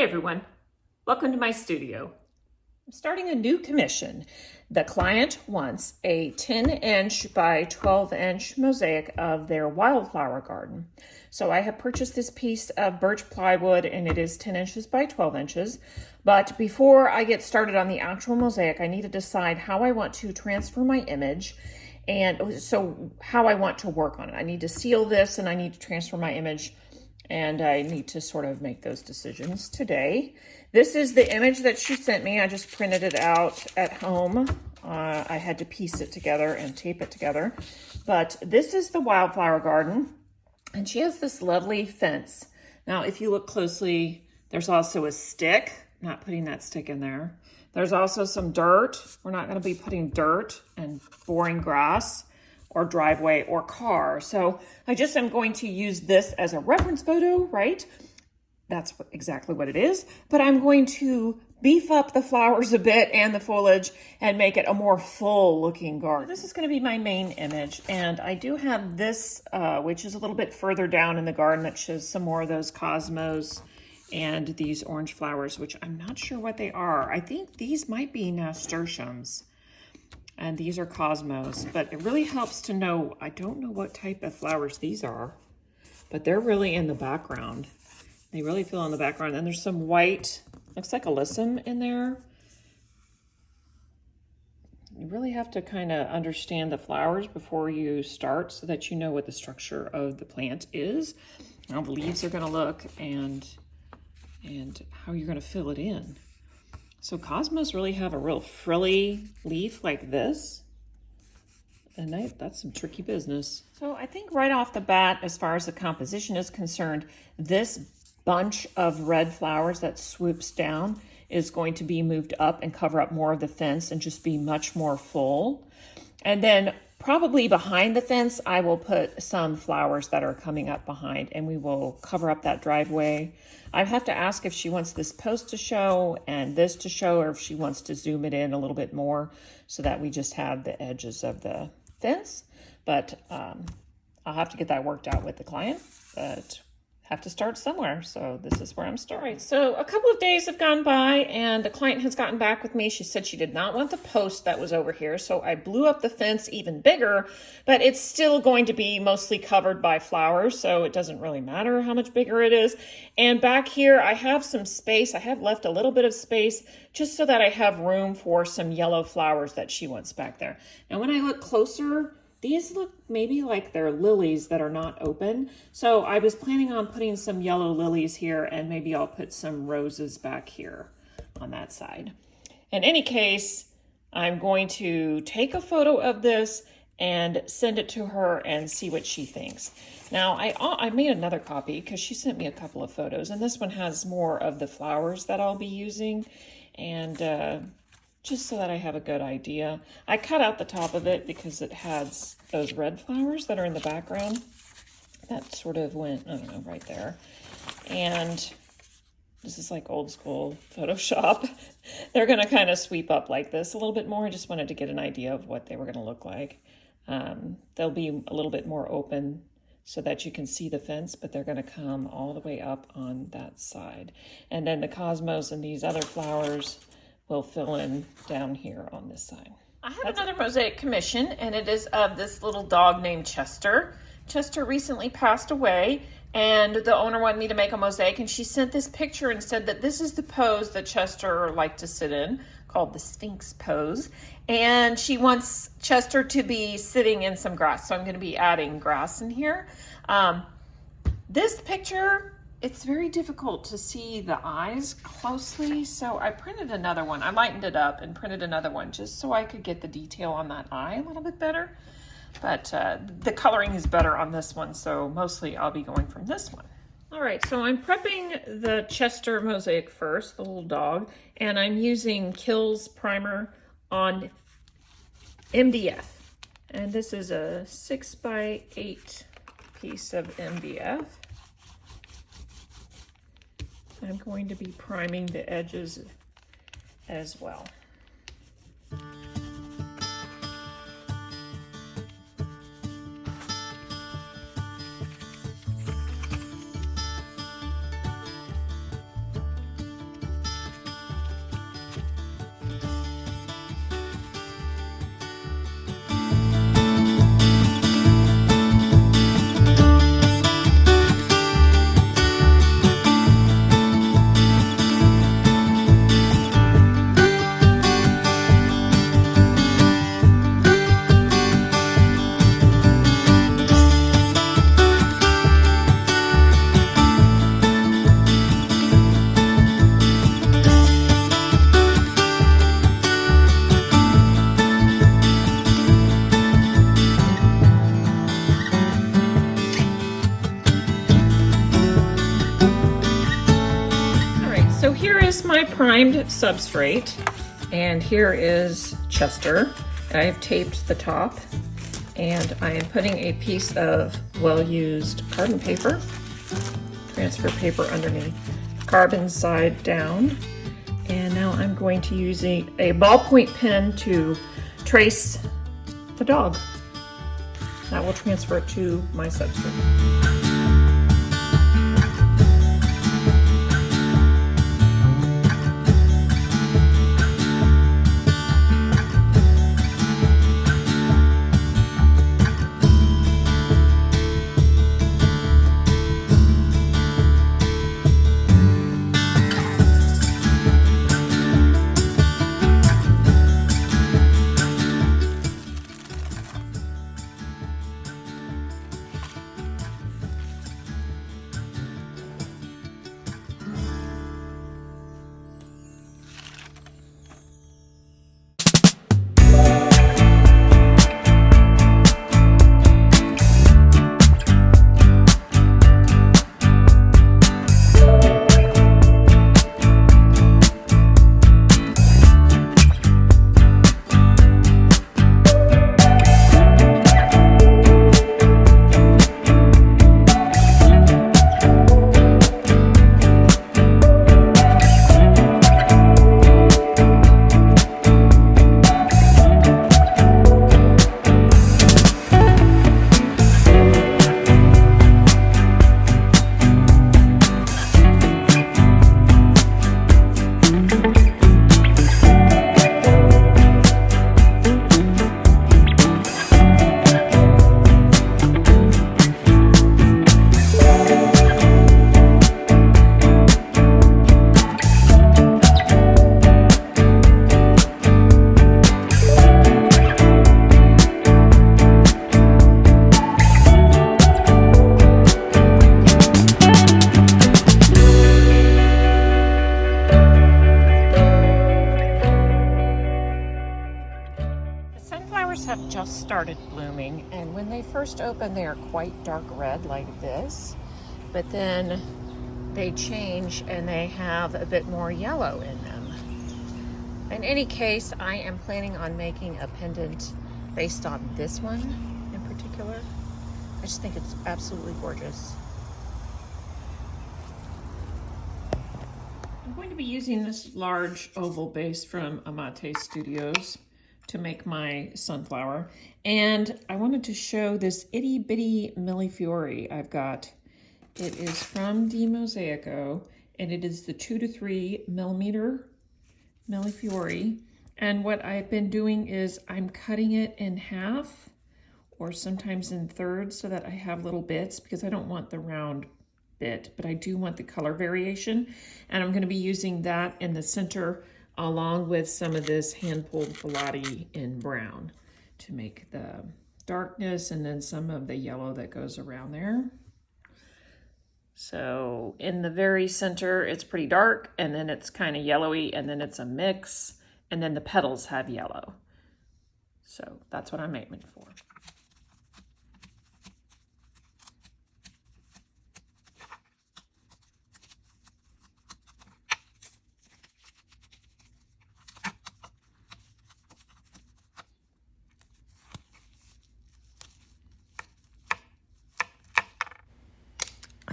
Hey everyone, welcome to my studio. I'm starting a new commission. The client wants a 10-inch by 12-inch mosaic of their wildflower garden. So I have purchased this piece of birch plywood and it is 10 inches by 12 inches. But before I get started on the actual mosaic, I need to decide how I want to transfer my image and so how I want to work on it. I need to seal this and I need to transfer my image, and I need to sort of make those decisions today. This is the image that she sent me. I just printed it out at home. I had to piece it together and tape it together. But this is the wildflower garden, and she has this lovely fence. Now, if you look closely, there's also a stick. Not putting that stick in there. There's also some dirt. We're not going to be putting dirt and boring grass or driveway or car. So I just am going to use this as a reference photo, right? That's exactly what it is. But I'm going to beef up the flowers a bit and the foliage and make it a more full looking garden. This is going to be my main image. And I do have this, which is a little bit further down in the garden, that shows some more of those cosmos and these orange flowers, which I'm not sure what they are. I think these might be nasturtiums. And these are cosmos, but it really helps to know, I don't know what type of flowers these are, but they're really in the background. They really feel in the background. And there's some white, looks like alyssum in there. You really have to kind of understand the flowers before you start so that you know what the structure of the plant is, how the leaves are gonna look, and how you're gonna fill it in. So cosmos really have a real frilly leaf like this. And that's some tricky business. So I think right off the bat, as far as the composition is concerned, this bunch of red flowers that swoops down is going to be moved up and cover up more of the fence and just be much more full. And then probably behind the fence, I will put some flowers that are coming up behind, and we will cover up that driveway. I have to ask if she wants this post to show and this to show, or if she wants to zoom it in a little bit more so that we just have the edges of the fence. But I'll have to get that worked out with the client, but have to start somewhere. So this is where I'm starting. So a couple of days have gone by and the client has gotten back with me. She said she did not want the post that was over here. So I blew up the fence even bigger, but it's still going to be mostly covered by flowers. So it doesn't really matter how much bigger it is. And back here, I have some space. I have left a little bit of space just so that I have room for some yellow flowers that she wants back there. Now, when I look closer, these look maybe like they're lilies that are not open. So I was planning on putting some yellow lilies here, and maybe I'll put some roses back here on that side. In any case, I'm going to take a photo of this and send it to her and see what she thinks. Now, I made another copy because she sent me a couple of photos, and this one has more of the flowers that I'll be using, and just so that I have a good idea. I cut out the top of it because it has those red flowers that are in the background. That sort of went, I don't know, right there. And this is like old school Photoshop. They're gonna kind of sweep up like this a little bit more. I just wanted to get an idea of what they were gonna look like. They'll be a little bit more open so that you can see the fence, but they're gonna come all the way up on that side. And then the cosmos and these other flowers will fill in down here on this side. I have another mosaic commission, and it is of this little dog named Chester. Chester recently passed away, and the owner wanted me to make a mosaic, and she sent this picture and said that this is the pose that Chester liked to sit in, called the Sphinx pose. And she wants Chester to be sitting in some grass, so I'm going to be adding grass in here. This picture, it's very difficult to see the eyes closely, so I printed another one. I lightened it up and printed another one just so I could get the detail on that eye a little bit better. But the coloring is better on this one, so mostly I'll be going from this one. All right, so I'm prepping the Chester mosaic first, the little dog, and I'm using Kills primer on MDF. And this is a 6x8 piece of MDF. I'm going to be priming the edges as well. is my primed substrate, and here is Chester. I have taped the top, and I am putting a piece of well-used carbon paper, transfer paper underneath, carbon side down, and now I'm going to use a ballpoint pen to trace the dog. That will transfer it to my substrate. Have just started blooming, and when they first open they are quite dark red like this, but then they change and they have a bit more yellow in them. In any case, I am planning on making a pendant based on this one in particular. I just think it's absolutely gorgeous. I'm going to be using this large oval base from Amate Studios to make my sunflower, and I wanted to show this itty bitty millefiori I've got. It is from DiMosaico, and it is the 2 to 3 millimeter millefiori, and what I've been doing is I'm cutting it in half or sometimes in thirds so that I have little bits, because I don't want the round bit, but I do want the color variation, and I'm going to be using that in the center along with some of this hand-pulled Pilati in brown to make the darkness, and then some of the yellow that goes around there. So in the very center, it's pretty dark, and then it's kind of yellowy, and then it's a mix, and then the petals have yellow. So that's what I'm aiming for.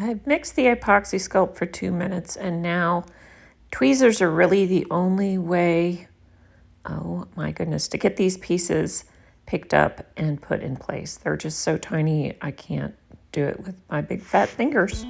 I've mixed the Apoxie Sculpt for 2 minutes, and now tweezers are really the only way, oh my goodness, to get these pieces picked up and put in place. They're just so tiny, I can't do it with my big fat fingers.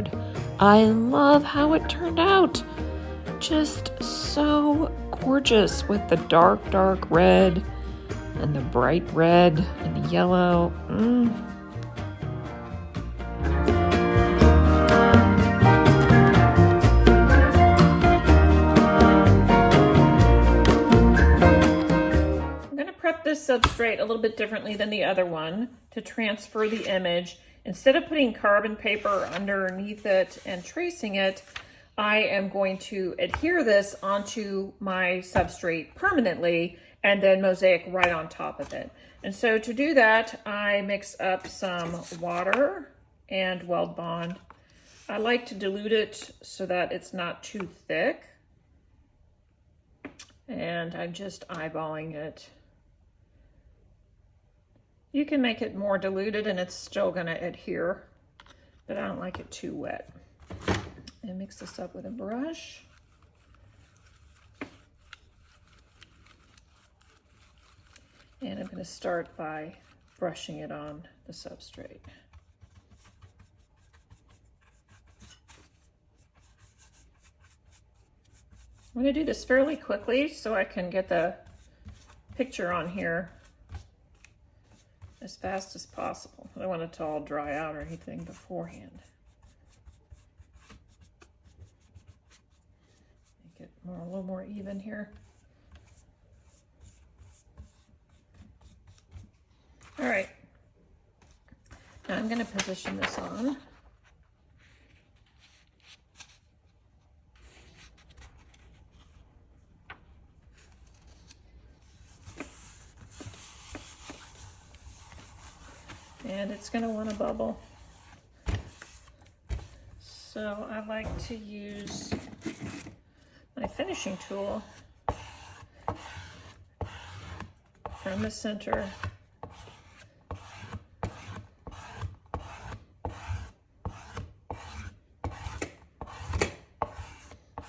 card. I love how it turned out. Just so gorgeous with the dark, dark red and the bright red and the yellow. This substrate a little bit differently than the other one to transfer the image. Instead of putting carbon paper underneath it and tracing it, I am going to adhere this onto my substrate permanently and then mosaic right on top of it. And so to do that, I mix up some water and weld bond. I like to dilute it so that it's not too thick. And I'm just eyeballing it. You can make it more diluted and it's still going to adhere, but I don't like it too wet. And mix this up with a brush. And I'm going to start by brushing it on the substrate. I'm going to do this fairly quickly so I can get the picture on here as fast as possible. I don't want it to all dry out or anything beforehand. Make it a little more even here. All right. Now I'm going to position this on. And it's going to want to bubble. So I like to use my finishing tool from the center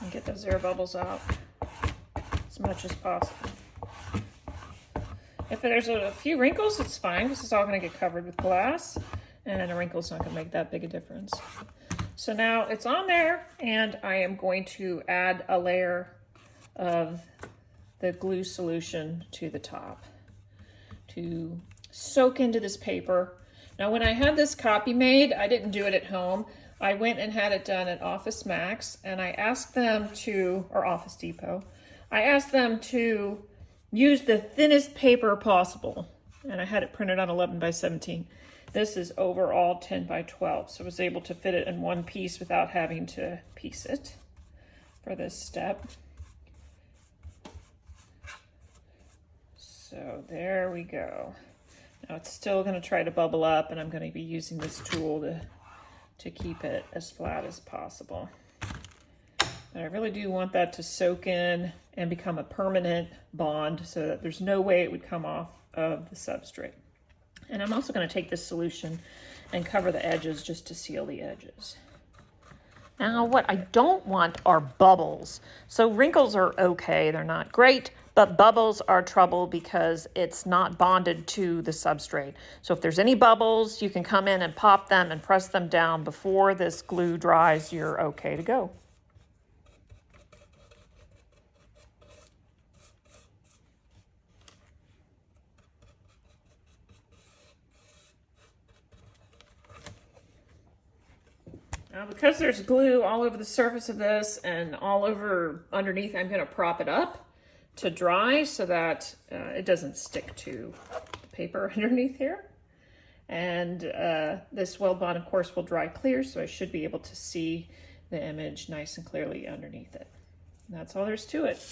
and get those air bubbles out as much as possible. If there's a few wrinkles, it's fine. This is all going to get covered with glass, and a wrinkle's not going to make that big a difference. So now it's on there, and I am going to add a layer of the glue solution to the top to soak into this paper. Now, when I had this copy made, I didn't do it at home. I went and had it done at Office Max, and I asked them to, or Office Depot, I asked them to use the thinnest paper possible, and I had it printed on 11 by 17. This is overall 10 by 12, so I was able to fit it in one piece without having to piece it for this step. So there we go. Now it's still going to try to bubble up, and I'm going to be using this tool to keep it as flat as possible. But I really do want that to soak in and become a permanent bond so that there's no way it would come off of the substrate. And I'm also going to take this solution and cover the edges just to seal the edges. Now what I don't want are bubbles. So wrinkles are okay, they're not great, but bubbles are trouble because it's not bonded to the substrate. So if there's any bubbles, you can come in and pop them and press them down before this glue dries, you're okay to go. Now, because there's glue all over the surface of this and all over underneath, I'm going to prop it up to dry so that it doesn't stick to the paper underneath here. And this weld bond, of course, will dry clear, so I should be able to see the image nice and clearly underneath it. And that's all there's to it.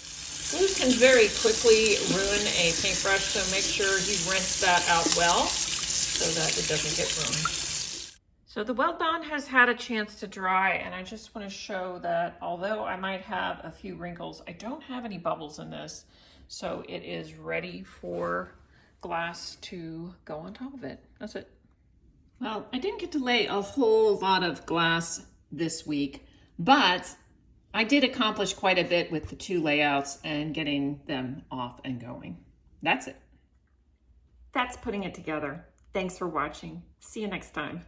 Glue can very quickly ruin a paintbrush, so make sure you rinse that out well so that it doesn't get ruined. So the weld bond has had a chance to dry, and I just want to show that although I might have a few wrinkles, I don't have any bubbles in this, so it is ready for glass to go on top of it. That's it. Well, I didn't get to lay a whole lot of glass this week, but I did accomplish quite a bit with the two layouts and getting them off and going. That's it. That's putting it together. Thanks for watching. See you next time.